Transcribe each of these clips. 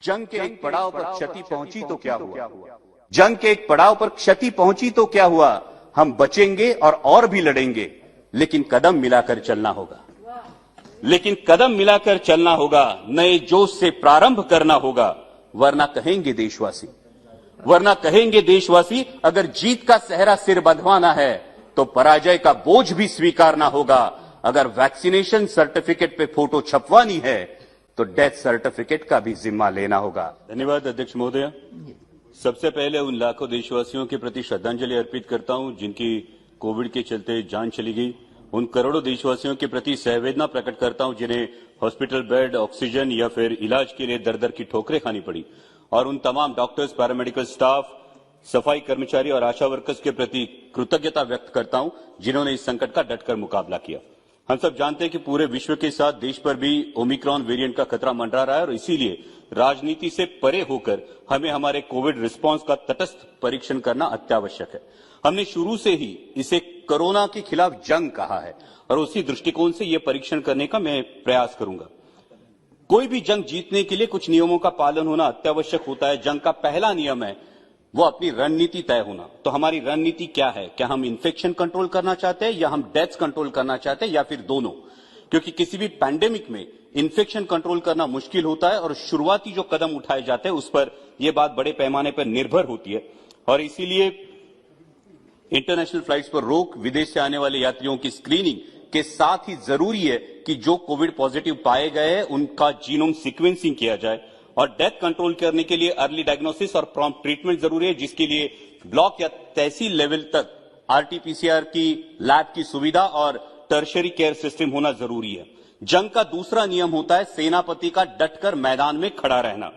जंग के एक पड़ाव पर क्षति पहुंची तो क्या हुआ? जंग के एक पड़ाव पर क्षति पहुंची तो क्या हुआ? हम बचेंगे और भी लड़ेंगे, लेकिन कदम मिलाकर चलना होगा। लेकिन कदम मिलाकर चलना होगा, नए जोश से प्रारंभ करना होगा, वरना कहेंगे देशवासी अगर जीत का सेहरा सिर बंधवाना है तो पराजय का बोझ भी स्वीकारना होगा। अगर वैक्सीनेशन सर्टिफिकेट पे फोटो छपवानी है तो डेथ सर्टिफिकेट का भी जिम्मा लेना होगा। धन्यवाद अध्यक्ष महोदय। सबसे पहले उन लाखों देशवासियों के प्रति श्रद्धांजलि अर्पित करता हूं जिनकी कोविड के चलते जान चली गई। उन करोड़ों देशवासियों के प्रति संवेदना प्रकट करता हूं जिन्हें हॉस्पिटल बेड, ऑक्सीजन या फिर इलाज के लिए दर दर की ठोकरें खानी पड़ी। और उन तमाम डॉक्टर्स, पैरामेडिकल स्टाफ, सफाई कर्मचारी और आशा वर्कर्स के प्रति कृतज्ञता व्यक्त करता हूं जिन्होंने इस संकट का डटकर मुकाबला किया। हम सब जानते हैं कि पूरे विश्व के साथ देश पर भी ओमिक्रॉन वेरिएंट का खतरा मंडरा रहा है और इसीलिए राजनीति से परे होकर हमें हमारे कोविड रिस्पांस का तटस्थ परीक्षण करना अत्यावश्यक है। हमने शुरू से ही इसे कोरोना के खिलाफ जंग कहा है और उसी दृष्टिकोण से यह परीक्षण करने का मैं प्रयास करूंगा। कोई भी जंग जीतने के लिए कुछ नियमों का पालन होना अत्यावश्यक होता है। जंग का पहला नियम है वो अपनी रणनीति तय होना। तो हमारी रणनीति क्या है? क्या हम इन्फेक्शन कंट्रोल करना चाहते हैं या हम डेथ्स कंट्रोल करना चाहते हैं या फिर दोनों? क्योंकि किसी भी पैंडेमिक में इन्फेक्शन कंट्रोल करना मुश्किल होता है और शुरुआती जो कदम उठाए जाते हैं उस पर यह बात बड़े पैमाने पर निर्भर होती है। और इसीलिए इंटरनेशनल फ्लाइट्स पर रोक, विदेश से आने वाले यात्रियों की स्क्रीनिंग के साथ ही जरूरी है कि जो कोविड पॉजिटिव पाए गए हैं उनका जीनोम सीक्वेंसिंग किया जाए। और डेथ कंट्रोल करने के लिए अर्ली डायग्नोसिस और प्रॉम्प्ट ट्रीटमेंट जरूरी है, जिसके लिए ब्लॉक या तहसील लेवल तक आरटीपीसीआर की लैब की सुविधा और टर्शरी केयर सिस्टम होना जरूरी है। जंग का दूसरा नियम होता है सेनापति का डटकर मैदान में खड़ा रहना।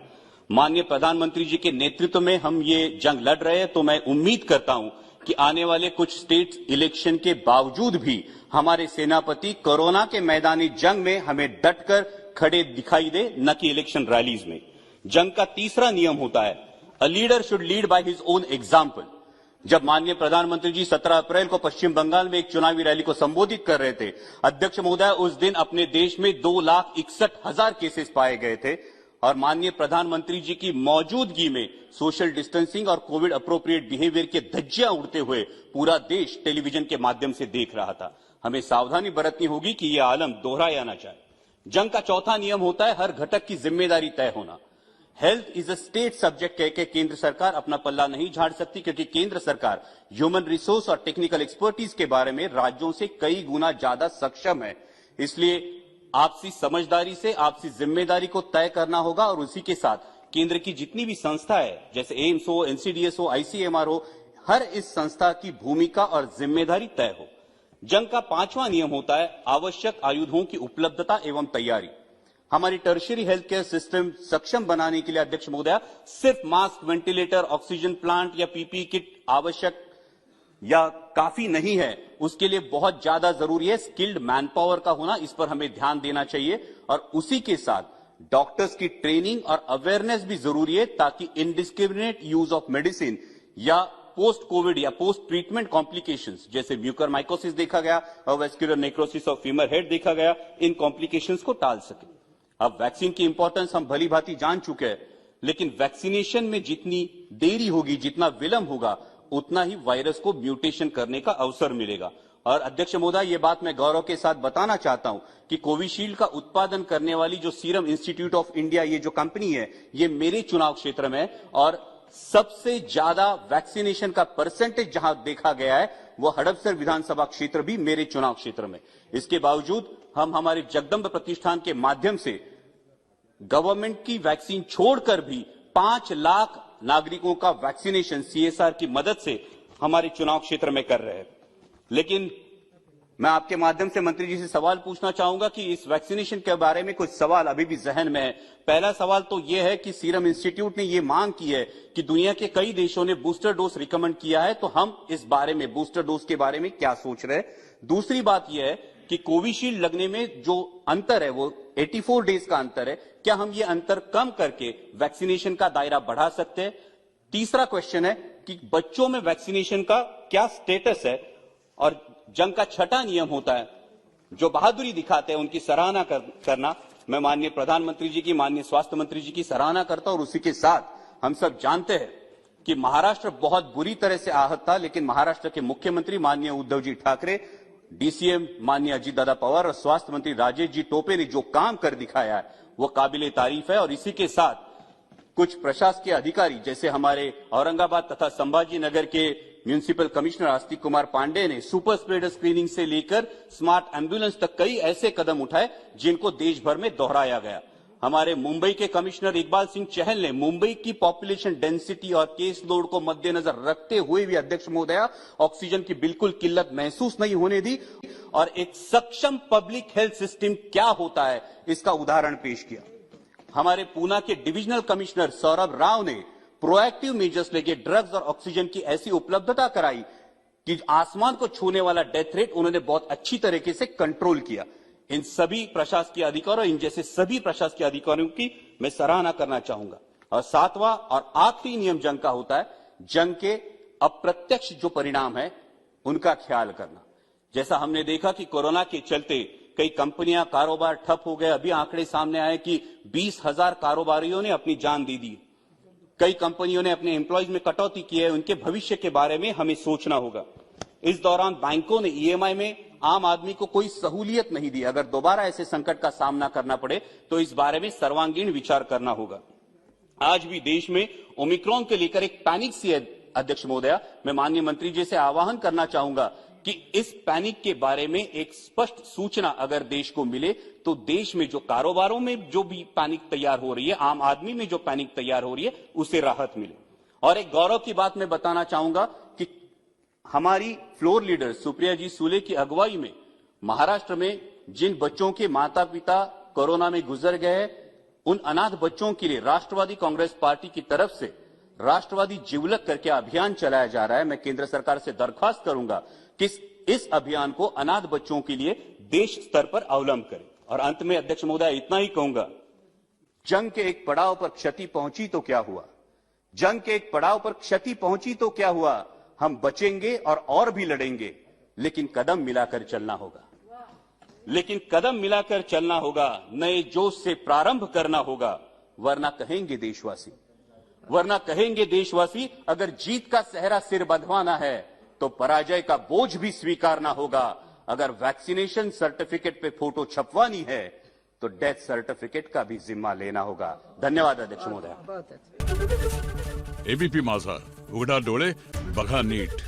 माननीय प्रधानमंत्री जी के नेतृत्व में हम ये जंग लड़ रहे हैं, तो मैं उम्मीद करता हूं कि आने वाले कुछ स्टेट इलेक्शन के बावजूद भी हमारे सेनापति कोरोना के मैदानी जंग में हमें डटकर खड़े दिखाई दे, न कि इलेक्शन रैलीज में। जंग का तीसरा नियम होता है a leader should lead by his own example. जब माननीय प्रधानमंत्री जी 17 अप्रैल को पश्चिम बंगाल में एक चुनावी रैली को संबोधित कर रहे थे, अध्यक्ष महोदय, उस दिन अपने देश में 2,61,000 केसेस पाए गए थे और माननीय प्रधानमंत्री जी की मौजूदगी में सोशल डिस्टेंसिंग और कोविड अप्रोप्रिएट बिहेवियर के धज्जियां उड़ते हुए पूरा देश टेलीविजन के माध्यम से देख रहा था। हमें सावधानी बरतनी होगी कि यह आलम दोहराया ना जाए। जंग का चौथा नियम होता है हर घटक की जिम्मेदारी तय होना। Health is a state subject कह के केंद्र सरकार अपना पल्ला नहीं झाड़ सकती, क्योंकि केंद्र सरकार ह्यूमन रिसोर्स और टेक्निकल एक्सपर्टीज के बारे में राज्यों से कई गुना ज्यादा सक्षम है। इसलिए आपसी समझदारी से आपसी जिम्मेदारी को तय करना होगा और उसी के साथ केंद्र की जितनी भी संस्था है, जैसे एम्स हो, एनसीडीएस हो, आईसीएमआर हो, हर इस संस्था की भूमिका और जिम्मेदारी तय हो। जंग का पांचवा नियम होता है आवश्यक आयुधों की उपलब्धता एवं तैयारी। हमारी टर्शियरी हेल्थ केयर सिस्टम सक्षम बनाने के लिए अध्यक्ष महोदय सिर्फ मास्क, वेंटिलेटर, ऑक्सीजन प्लांट या पीपीई किट आवश्यक या काफी नहीं है। उसके लिए बहुत ज्यादा जरूरी है स्किल्ड मैन पावर का होना। इस पर हमें ध्यान देना चाहिए और उसी के साथ डॉक्टर्स की ट्रेनिंग और अवेयरनेस भी जरूरी है, ताकि इनडिस्क्रिमिनेट यूज ऑफ मेडिसिन या पोस्ट कोविड या पोस्ट ट्रीटमेंट कॉम्प्लिकेशंस जैसे म्यूकरमाइकोसिस देखा गया और vascular necrosis of femur head देखा गया, इन कॉम्प्लिकेशंस को टाल सके। अब वैक्सीन की इंपॉर्टेंस हम भली भांति जान चुके हैं, लेकिन वैक्सीनेशन में जितनी देरी होगी, जितना विलंब होगा, उतना ही वायरस को म्यूटेशन करने का अवसर मिलेगा। और अध्यक्ष महोदय, ये बात मैं गौरव के साथ बताना चाहता हूं कि कोविशील्ड का उत्पादन करने वाली जो सीरम इंस्टीट्यूट ऑफ इंडिया, ये जो कंपनी है, ये मेरे चुनाव क्षेत्र में है और सबसे ज्यादा वैक्सीनेशन का परसेंटेज जहां देखा गया है वो हड़पसर विधानसभा क्षेत्र भी मेरे चुनाव क्षेत्र में। इसके बावजूद हम हमारे जगदम्ब प्रतिष्ठान के माध्यम से गवर्नमेंट की वैक्सीन छोड़कर भी 5 लाख नागरिकों का वैक्सीनेशन सीएसआर की मदद से हमारे चुनाव क्षेत्र में कर रहे हैं। लेकिन मैं आपके माध्यम से मंत्री जी से सवाल पूछना चाहूंगा कि इस वैक्सीनेशन के बारे में कुछ सवाल अभी भी जहन में है। पहला सवाल तो यह है कि सीरम इंस्टीट्यूट ने यह मांग की है कि दुनिया के कई देशों ने बूस्टर डोज रिकमेंड किया है, तो हम इस बारे में बूस्टर डोज के बारे में क्या सोच रहे हैं। दूसरी बात यह है कि कोविशील्ड लगने में जो अंतर है वो 84 डेज का अंतर है, क्या हम ये अंतर कम करके वैक्सीनेशन का दायरा बढ़ा सकते हैं। तीसरा क्वेश्चन है कि बच्चों में वैक्सीनेशन का क्या स्टेटस है। और जंग का छठा नियम होता है जो बहादुरी दिखाते हैं उनकी सराहना करना। मैं माननीय प्रधानमंत्री जी की, माननीय स्वास्थ्य मंत्री जी की सराहना करता हूं और उसी के साथ हम सब जानते हैं कि महाराष्ट्र बहुत बुरी तरह से आहत था, लेकिन महाराष्ट्र के मुख्यमंत्री माननीय उद्धव जी ठाकरे, डीसीएम माननीय अजीत दादा पवार और स्वास्थ्य मंत्री राजेश जी टोपे ने जो काम कर दिखाया है वो काबिले तारीफ है। और इसी के साथ कुछ प्रशासकीय अधिकारी जैसे हमारे औरंगाबाद तथा संभाजी नगर के म्युनिसिपल कमिश्नर आस्तिक कुमार पांडे ने सुपर स्प्रेडर स्क्रीनिंग से लेकर स्मार्ट एम्बुलेंस तक कई ऐसे कदम उठाए जिनको देश भर में दोहराया गया। हमारे मुंबई के कमिश्नर इकबाल सिंह चहल ने मुंबई की पॉपुलेशन डेंसिटी और केस लोड को मद्देनजर रखते हुए भी अध्यक्ष महोदया ऑक्सीजन की बिल्कुल किल्लत महसूस नहीं होने दी और एक सक्षम पब्लिक हेल्थ सिस्टम क्या होता है इसका उदाहरण पेश किया। हमारे पूना के डिविजनल कमिश्नर सौरभ राव ने प्रोएक्टिव मेजर्स लेके ड्रग्स और ऑक्सीजन की ऐसी उपलब्धता कराई कि आसमान को छूने वाला डेथ रेट उन्होंने बहुत अच्छी तरीके से कंट्रोल किया। इन सभी प्रशासकीय अधिकारियों, इन जैसे सभी प्रशासकीय अधिकारियों की मैं सराहना करना चाहूंगा। और सातवां और आखिरी नियम जंग का होता है जंग के अप्रत्यक्ष जो परिणाम है उनका ख्याल करना। जैसा हमने देखा कि कोरोना के चलते कई कंपनियां, कारोबार ठप हो गए। अभी आंकड़े सामने आए कि 20,000 कारोबारियों ने अपनी जान दे दी। कई कंपनियों ने अपने एम्प्लॉयज में कटौती की है। उनके भविष्य के बारे में हमें सोचना होगा। इस दौरान बैंकों ने ईएमआई में आम आदमी को कोई सहूलियत नहीं दी। अगर दोबारा ऐसे संकट का सामना करना पड़े तो इस बारे में सर्वांगीण विचार करना होगा। आज भी देश में ओमिक्रॉन के लेकर एक पैनिक सी है अध्यक्ष महोदया। मैं माननीय मंत्री जी से आह्वान करना चाहूंगा कि इस पैनिक के बारे में एक स्पष्ट सूचना अगर देश को मिले तो देश में जो कारोबारों में जो भी पैनिक तैयार हो रही है, आम आदमी में जो पैनिक तैयार हो रही है, उसे राहत मिले। और एक गौरव की बात मैं बताना चाहूंगा कि हमारी फ्लोर लीडर सुप्रिया जी सूले की अगुवाई में महाराष्ट्र में जिन बच्चों के माता पिता कोरोना में गुजर गए हैं, उन अनाथ बच्चों के लिए राष्ट्रवादी कांग्रेस पार्टी की तरफ से राष्ट्रवादी जिवलक करके अभियान चलाया जा रहा है। मैं केंद्र सरकार से दरख्वास्त करूंगा कि इस अभियान को अनाथ बच्चों के लिए देश स्तर पर अवलंब करें। और अंत में अध्यक्ष महोदय इतना ही कहूंगा, जंग के एक पड़ाव पर क्षति पहुंची तो क्या हुआ, जंग के एक पड़ाव पर क्षति पहुंची तो क्या हुआ, हम बचेंगे और भी लड़ेंगे, लेकिन कदम मिलाकर चलना होगा। लेकिन कदम मिलाकर चलना होगा, नए जोश से प्रारंभ करना होगा, वरना कहेंगे देशवासी अगर जीत का सेहरा सिर बंधवाना है तो पराजय का बोझ भी स्वीकारना होगा। अगर वैक्सीनेशन सर्टिफिकेट पे फोटो छपवानी है तो डेथ सर्टिफिकेट का भी जिम्मा लेना होगा। धन्यवाद अध्यक्ष महोदय। एबीपी माझा, उघडा डोळे बघा नीट।